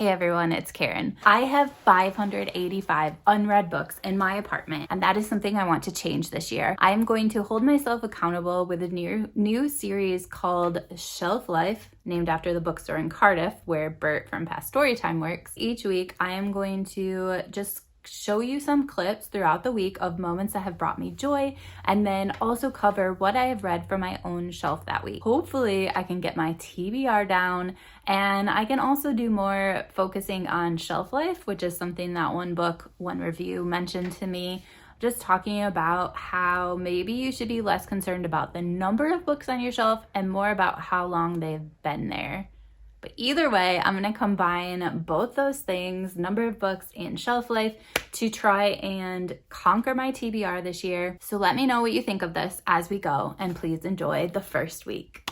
Hey everyone, it's Karen. I have 585 unread books in my apartment, and that is something I want to change this year. I am going to hold myself accountable with a new series called Shelf Life, named after the bookstore in Cardiff where Bert from Past Storytime works. Each week, I am going to just show you some clips throughout the week of moments that have brought me joy, and then also cover what I have read from my own shelf that week. Hopefully I can get my TBR down, and I can also do more focusing on shelf life, which is something that one review mentioned to me, just talking about how maybe you should be less concerned about the number of books on your shelf and more about how long they've been there. But either way, I'm going to combine both those things, number of books and shelf life, to try and conquer my TBR this year. So let me know what you think of this as we go, and please enjoy the first week.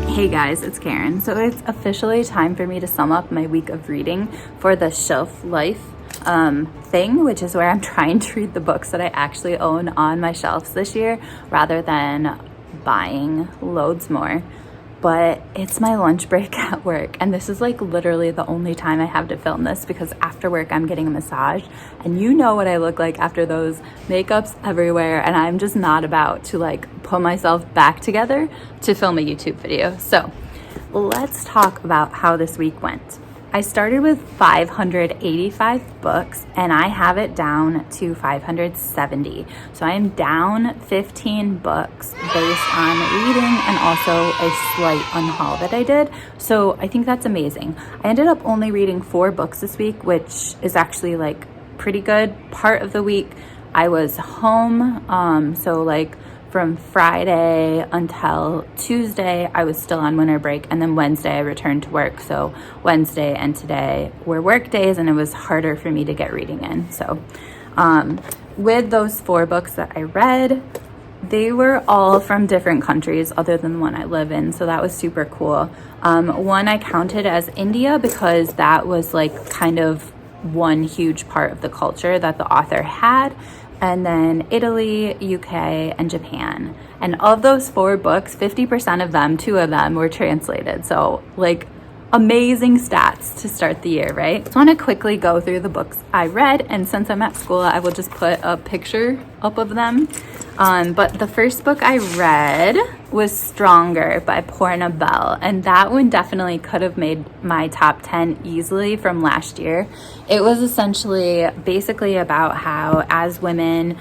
Hey guys, it's Karen. So it's officially time for me to sum up my week of reading for the Shelf Life thing, which is where I'm trying to read the books that I actually own on my shelves this year rather than buying loads more. But it's my lunch break at work, and this is like literally the only time I have to film this because after work I'm getting a massage, and you know what I look like after those, makeup's everywhere, and I'm just not about to like put myself back together to film a YouTube video. So let's talk about how this week went. I started with 585 books and I have it down to 570. So I am down 15 books based on reading and also a slight unhaul that I did. So I think that's amazing. I ended up only reading 4 books this week, which is actually like pretty good. Part of the week I was home, so like from Friday until Tuesday, I was still on winter break, and then Wednesday I returned to work. So Wednesday and today were work days, and it was harder for me to get reading in. So with those 4 books that I read, they were all from different countries other than the one I live in. So that was super cool. One I counted as India because that was like kind of one huge part of the culture that the author had. And then Italy, UK, and Japan. And of those 4 books, 50% of them, 2 of them were translated. So like amazing stats to start the year, right? So I want to quickly go through the books I read, and since I'm at school, I will just put a picture up of them. But the first book I read was Stronger by Porna Bell, and that one definitely could have made my top 10 easily from last year. It was essentially basically about how as women,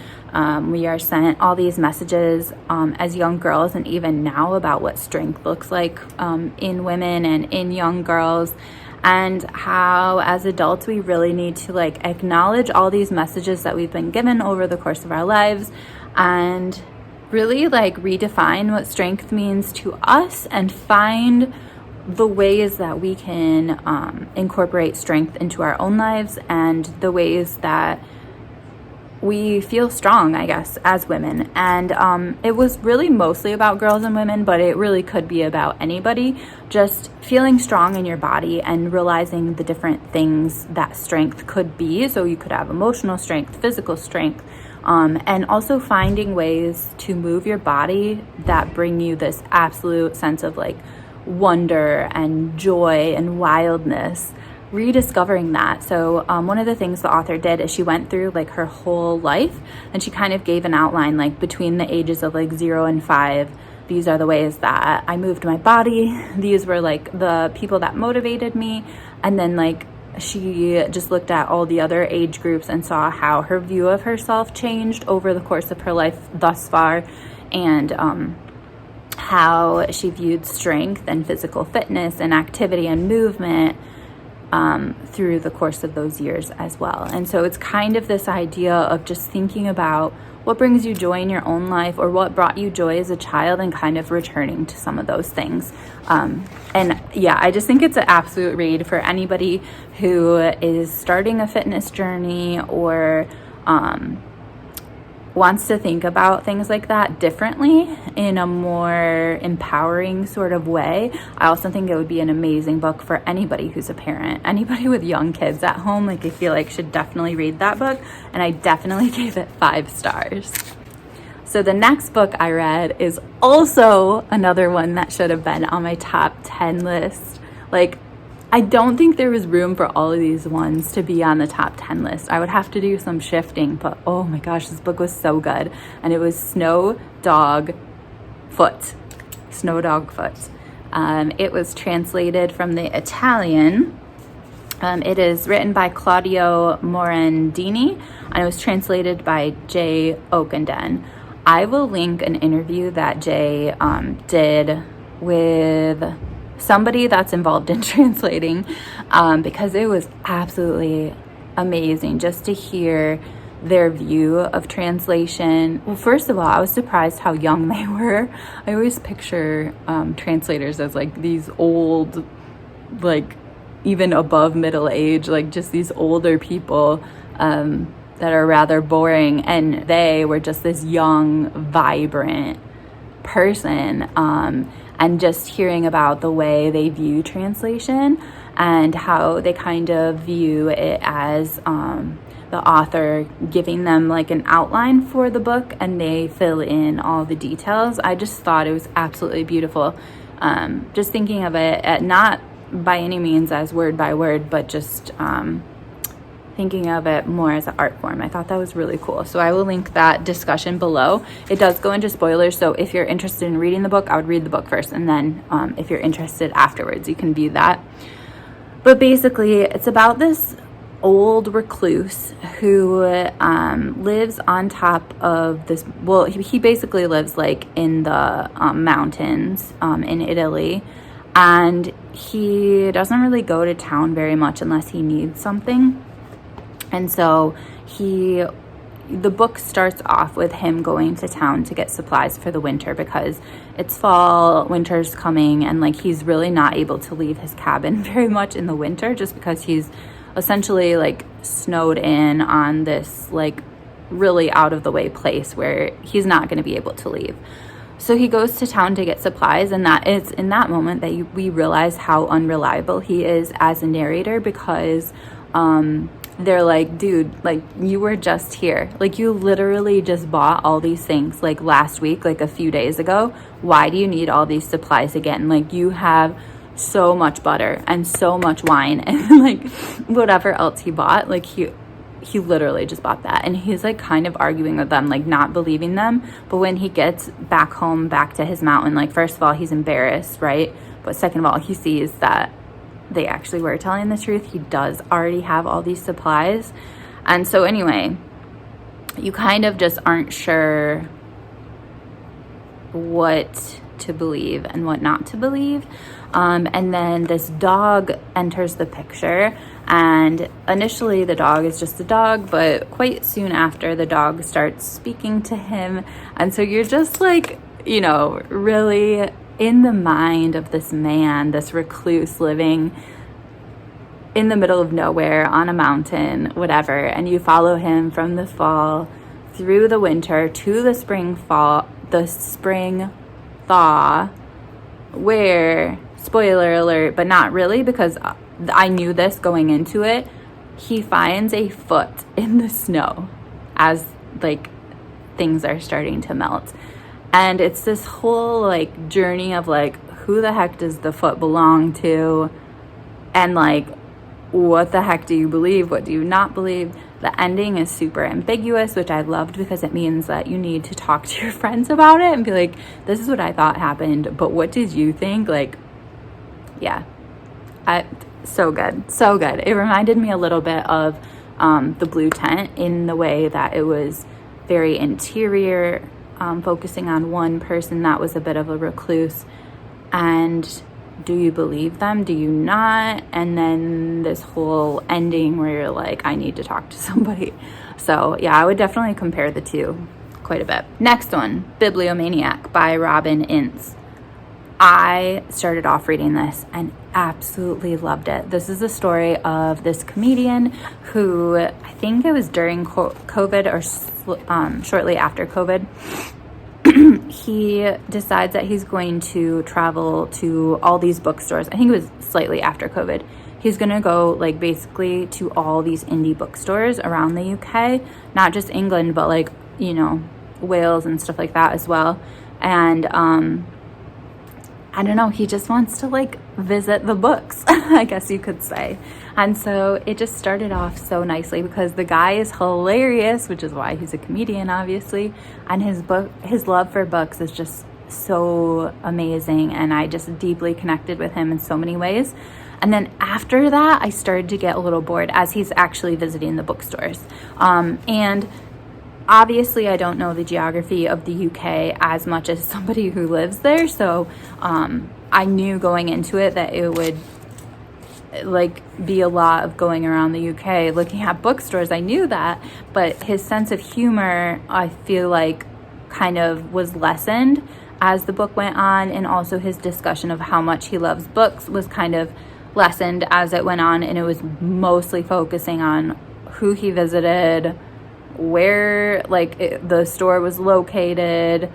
we are sent all these messages as young girls, and even now, about what strength looks like in women and in young girls, and how as adults we really need to like acknowledge all these messages that we've been given over the course of our lives, and really like redefine what strength means to us and find the ways that we can incorporate strength into our own lives, and the ways that we feel strong, I guess, as women. And it was really mostly about girls and women, but it really could be about anybody, just feeling strong in your body and realizing the different things that strength could be. So you could have emotional strength, physical strength, and also finding ways to move your body that bring you this absolute sense of like wonder and joy and wildness, rediscovering that. So one of the things the author did is she went through like her whole life, and she kind of gave an outline like between the ages of like 0 and 5. These are the ways that I moved my body. These were like the people that motivated me. And then like she just looked at all the other age groups and saw how her view of herself changed over the course of her life thus far, and how she viewed strength and physical fitness and activity and movement through the course of those years as well. And so it's kind of this idea of just thinking about what brings you joy in your own life, or what brought you joy as a child, and kind of returning to some of those things. And yeah, I just think it's an absolute read for anybody who is starting a fitness journey, or wants to think about things like that differently in a more empowering sort of way. I also think it would be an amazing book for anybody who's a parent, anybody with young kids at home. Like I feel like should definitely read that book, and I definitely gave it 5 stars. So the next book I read is also another one that should have been on my top 10 list. Like, I don't think there was room for all of these ones to be on the top 10 list. I would have to do some shifting, but oh my gosh, this book was so good. And it was Snow Dog Foot. It was translated from the Italian. It is written by Claudio Morandini, and it was translated by Jay Okenden. I will link an interview that Jay did with somebody that's involved in translating, because it was absolutely amazing just to hear their view of translation. Well, first of all, I was surprised how young they were. I always picture translators as like these old, like even above middle age, like just these older people that are rather boring, and they were just this young, vibrant person. And just hearing about the way they view translation and how they kind of view it as the author giving them like an outline for the book, and they fill in all the details. I just thought it was absolutely beautiful. Just thinking of it not by any means as word by word, but just thinking of it more as an art form. I thought that was really cool. So I will link that discussion below. It does go into spoilers, so if you're interested in reading the book, I would read the book first, and then if you're interested afterwards, you can view that. But basically, it's about this old recluse who lives on top of this, well, he basically lives like in the mountains in Italy, and he doesn't really go to town very much unless he needs something. And so the book starts off with him going to town to get supplies for the winter, because it's fall, winter's coming, and like he's really not able to leave his cabin very much in the winter, just because he's essentially like snowed in on this like really out of the way place where he's not going to be able to leave. So he goes to town to get supplies, and that is in that moment that we realize how unreliable he is as a narrator, because they're like, dude, like you were just here. Like you literally just bought all these things like last week, like a few days ago. Why do you need all these supplies again? Like you have so much butter and so much wine and like whatever else he bought. Like he literally just bought that, and he's like kind of arguing with them, like not believing them. But when he gets back home, back to his mountain, like first of all he's embarrassed, right? But second of all, he sees that they actually were telling the truth. He does already have all these supplies. And so anyway, you kind of just aren't sure what to believe and what not to believe. And then this dog enters the picture, and initially the dog is just a dog, but quite soon after the dog starts speaking to him. And so you're just like, you know, really in the mind of this man, this recluse living in the middle of nowhere on a mountain, whatever. And you follow him from the fall through the winter to the spring thaw, where, spoiler alert, but not really, because I knew this going into it, he finds a foot in the snow as like things are starting to melt. And it's this whole like journey of like, who the heck does the foot belong to? And like, what the heck do you believe? What do you not believe? The ending is super ambiguous, which I loved, because it means that you need to talk to your friends about it and be like, this is what I thought happened, but what did you think? Like, yeah, so good, so good. It reminded me a little bit of The Blue Tent in the way that it was very interior, focusing on one person that was a bit of a recluse. And do you believe them? Do you not? And then this whole ending where you're like, I need to talk to somebody. So yeah, I would definitely compare the two quite a bit. Next one, Bibliomaniac by Robin Ince. I started off reading this and absolutely loved it. This is a story of this comedian who, I think it was during COVID or shortly after COVID, he decides that he's going to travel to all these bookstores. I think it was slightly after COVID. He's going to go like basically to all these indie bookstores around the UK, not just England, but like, you know, Wales and stuff like that as well. And I don't know, he just wants to like visit the books, I guess you could say. And so it just started off so nicely because the guy is hilarious, which is why he's a comedian, obviously. And his love for books is just so amazing. And I just deeply connected with him in so many ways. And then after that, I started to get a little bored as he's actually visiting the bookstores. And obviously, I don't know the geography of the UK as much as somebody who lives there. So I knew going into it that it would like be a lot of going around the UK looking at bookstores. I knew that, but his sense of humor, I feel like, kind of was lessened as the book went on, and also his discussion of how much he loves books was kind of lessened as it went on, and it was mostly focusing on who he visited, where the store was located,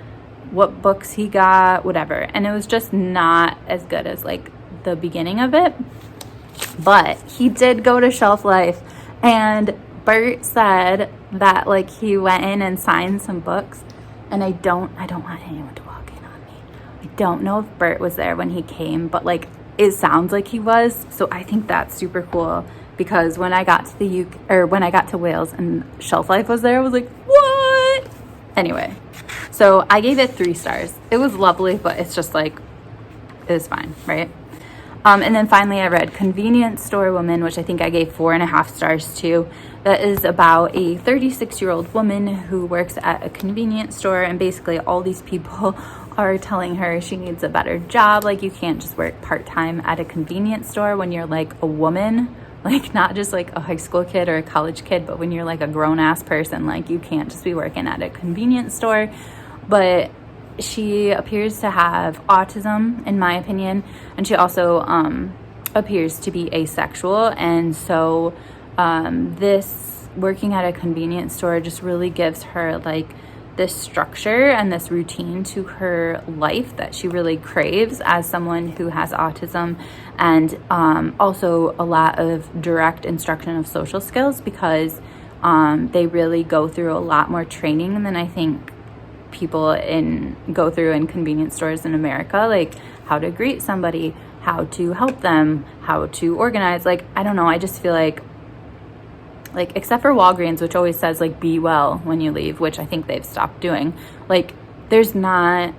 what books he got, whatever. And it was just not as good as like the beginning of it. But he did go to Shelf Life, and Bert said that like he went in and signed some books, and I don't want anyone to walk in on me. I don't know if Bert was there when he came, but like it sounds like he was. So I think that's super cool, because when I got to the UK, or when I got to Wales and Shelf Life was there, I was like, what? Anyway, so I gave it 3 stars. It was lovely, but it's just like, it was fine, right? And then finally I read Convenience Store Woman, which I think I gave 4.5 stars to. That is about a 36-year-old woman who works at a convenience store, and basically all these people are telling her she needs a better job. Like, you can't just work part-time at a convenience store when you're like a woman, like not just like a high school kid or a college kid, but when you're like a grown-ass person, like you can't just be working at a convenience store. But she appears to have autism, in my opinion, and she also appears to be asexual. And so this working at a convenience store just really gives her like this structure and this routine to her life that she really craves as someone who has autism, and also a lot of direct instruction of social skills, because they really go through a lot more training than I think people go through in convenience stores in America, like how to greet somebody, how to help them, how to organize. Like, I don't know, I just feel like except for Walgreens, which always says like be well when you leave, which I think they've stopped doing, like there's not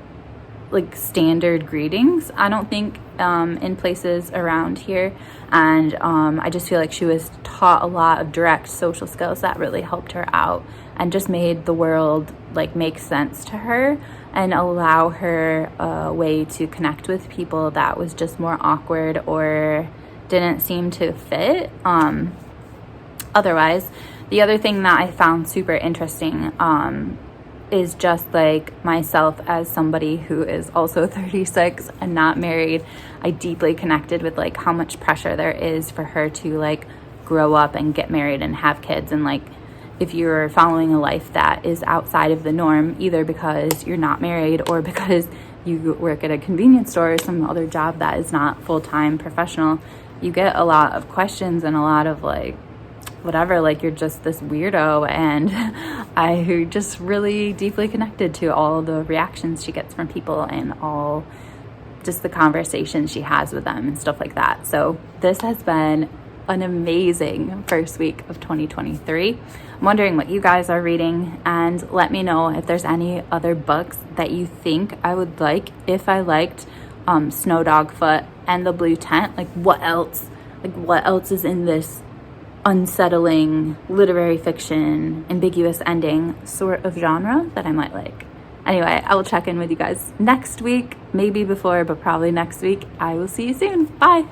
like standard greetings, I don't think, in places around here. And I just feel like she was taught a lot of direct social skills that really helped her out and just made the world like make sense to her and allow her a way to connect with people that was just more awkward or didn't seem to fit. Otherwise, the other thing that I found super interesting is just like myself as somebody who is also 36 and not married. I deeply connected with like how much pressure there is for her to like grow up and get married and have kids. And like if you're following a life that is outside of the norm, either because you're not married or because you work at a convenience store or some other job that is not full-time professional, you get a lot of questions and a lot of like whatever, like you're just this weirdo. And I just really deeply connected to all the reactions she gets from people and all just the conversations she has with them and stuff like that. So this has been an amazing first week of 2023. I'm wondering what you guys are reading, and let me know if there's any other books that you think I would like. If I liked Snow Dogfoot and The Blue Tent, like what else is in this unsettling literary fiction, ambiguous ending sort of genre that I might like. Anyway, I will check in with you guys next week, maybe before, but probably next week. I will see you soon. Bye.